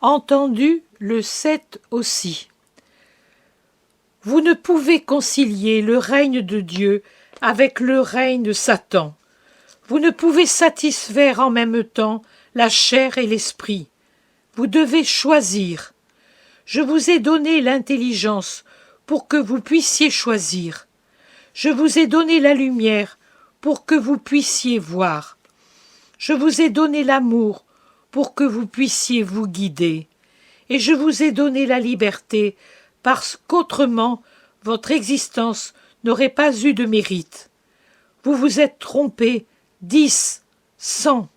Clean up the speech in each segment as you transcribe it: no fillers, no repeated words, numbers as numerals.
entendu le 7 aussi. Vous ne pouvez concilier le règne de Dieu avec le règne de Satan. Vous ne pouvez satisfaire en même temps la chair et l'esprit. Vous devez choisir. Je vous ai donné l'intelligence pour que vous puissiez choisir. Je vous ai donné la lumière pour que vous puissiez voir. Je vous ai donné l'amour pour que vous puissiez vous guider. Et je vous ai donné la liberté parce qu'autrement votre existence n'aurait pas eu de mérite. Vous vous êtes trompé 10, 100,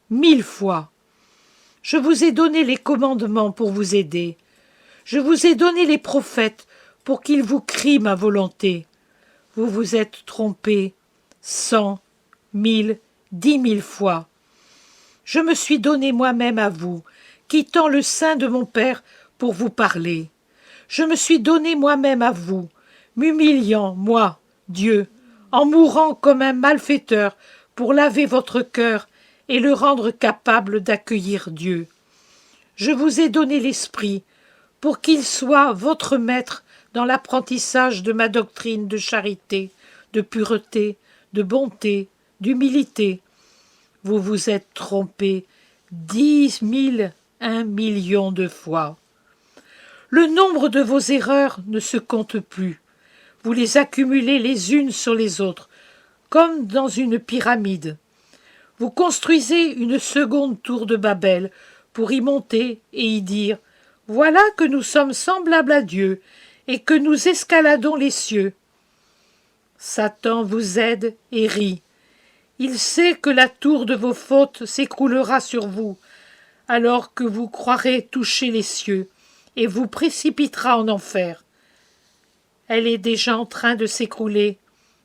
1000 fois. Je vous ai donné les commandements pour vous aider. Je vous ai donné les prophètes pour qu'ils vous crient ma volonté. Vous vous êtes trompé 100, 1000, 10 000 fois. Je me suis donné moi-même à vous, quittant le sein de mon Père pour vous parler. Je me suis donné moi-même à vous, m'humiliant, moi, Dieu, en mourant comme un malfaiteur pour laver votre cœur et le rendre capable d'accueillir Dieu. Je vous ai donné l'Esprit pour qu'il soit votre maître dans l'apprentissage de ma doctrine de charité, de pureté, de bonté, d'humilité. Vous vous êtes trompé 10 000, 1 million de fois. Le nombre de vos erreurs ne se compte plus. Vous les accumulez les unes sur les autres, comme dans une pyramide. Vous construisez une seconde tour de Babel pour y monter et y dire « Voilà que nous sommes semblables à Dieu et que nous escaladons les cieux. » Satan vous aide et rit. Il sait que la tour de vos fautes s'écroulera sur vous, alors que vous croirez toucher les cieux, et vous précipitera en enfer. Elle est déjà en train de s'écrouler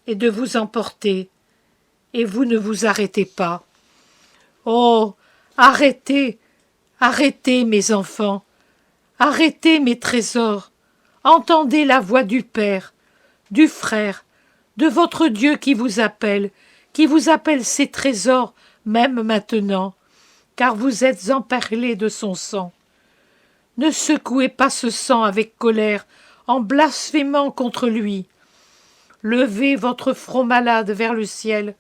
et de vous emporter, et vous ne vous arrêtez pas. Oh, arrêtez, arrêtez, mes enfants, arrêtez, mes trésors, entendez la voix du Père, du Frère, de votre Dieu qui vous appelle ses trésors même maintenant, car vous êtes emperlés de son sang. Ne secouez pas ce sang avec colère, en blasphémant contre lui. Levez votre front malade vers le ciel,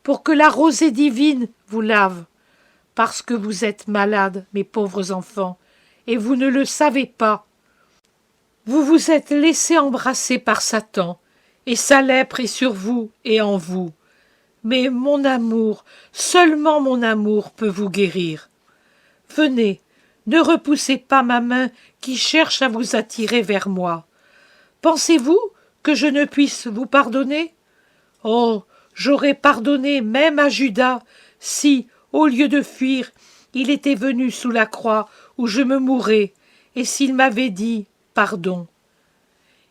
pour que la rosée divine vous lave, parce que vous êtes malades, mes pauvres enfants, et vous ne le savez pas. Vous vous êtes laissés embrasser par Satan, et sa lèpre est sur vous et en vous. Mais mon amour, seulement mon amour peut vous guérir. Venez, ne repoussez pas ma main qui cherche à vous attirer vers moi. Pensez-vous que je ne puisse vous pardonner? Oh, j'aurais pardonné même à Judas si, au lieu de fuir, il était venu sous la croix où je me mourais, et s'il m'avait dit « pardon ».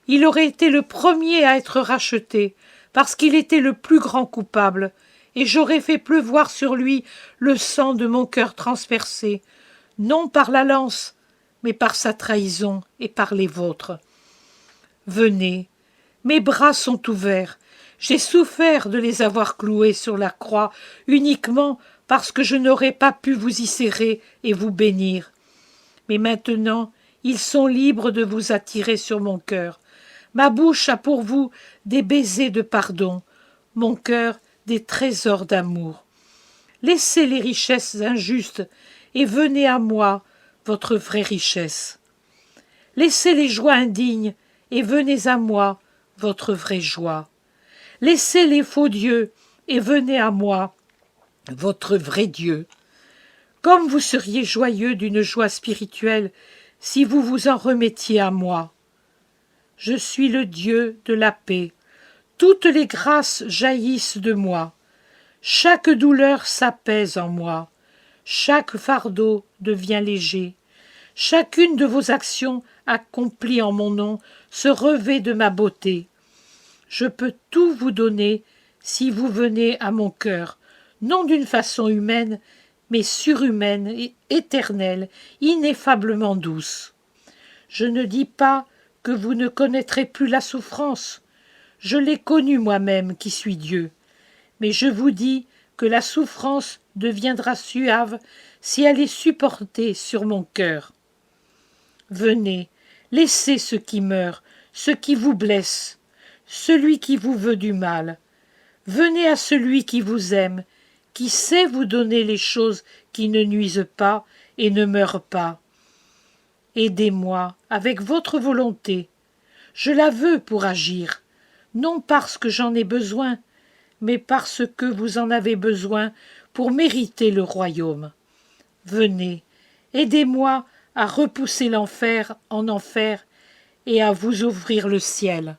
Il aurait été le premier à être racheté, parce qu'il était le plus grand coupable, et j'aurais fait pleuvoir sur lui le sang de mon cœur transpercé, non par la lance, mais par sa trahison et par les vôtres. Venez, mes bras sont ouverts, j'ai souffert de les avoir cloués sur la croix uniquement parce que je n'aurais pas pu vous y serrer et vous bénir. Mais maintenant, ils sont libres de vous attirer sur mon cœur. Ma bouche a pour vous des baisers de pardon, mon cœur des trésors d'amour. Laissez les richesses injustes et venez à moi, votre vraie richesse. Laissez les joies indignes et venez à moi, votre vraie joie. Laissez les faux dieux et venez à moi, votre vrai Dieu. Comme vous seriez joyeux d'une joie spirituelle si vous vous en remettiez à moi. Je suis le Dieu de la paix. Toutes les grâces jaillissent de moi. Chaque douleur s'apaise en moi. Chaque fardeau devient léger. Chacune de vos actions accomplies en mon nom se revêt de ma beauté. Je peux tout vous donner si vous venez à mon cœur, non d'une façon humaine, mais surhumaine et éternelle, ineffablement douce. Je ne dis pas que vous ne connaîtrez plus la souffrance. Je l'ai connue moi-même qui suis Dieu. Mais je vous dis que la souffrance deviendra suave si elle est supportée sur mon cœur. Venez, laissez ce qui meurt, ce qui vous blesse, celui qui vous veut du mal. Venez à celui qui vous aime, qui sait vous donner les choses qui ne nuisent pas et ne meurent pas. Aidez-moi avec votre volonté. Je la veux pour agir, non parce que j'en ai besoin, mais parce que vous en avez besoin pour mériter le royaume. Venez, aidez-moi à repousser l'enfer en enfer et à vous ouvrir le ciel.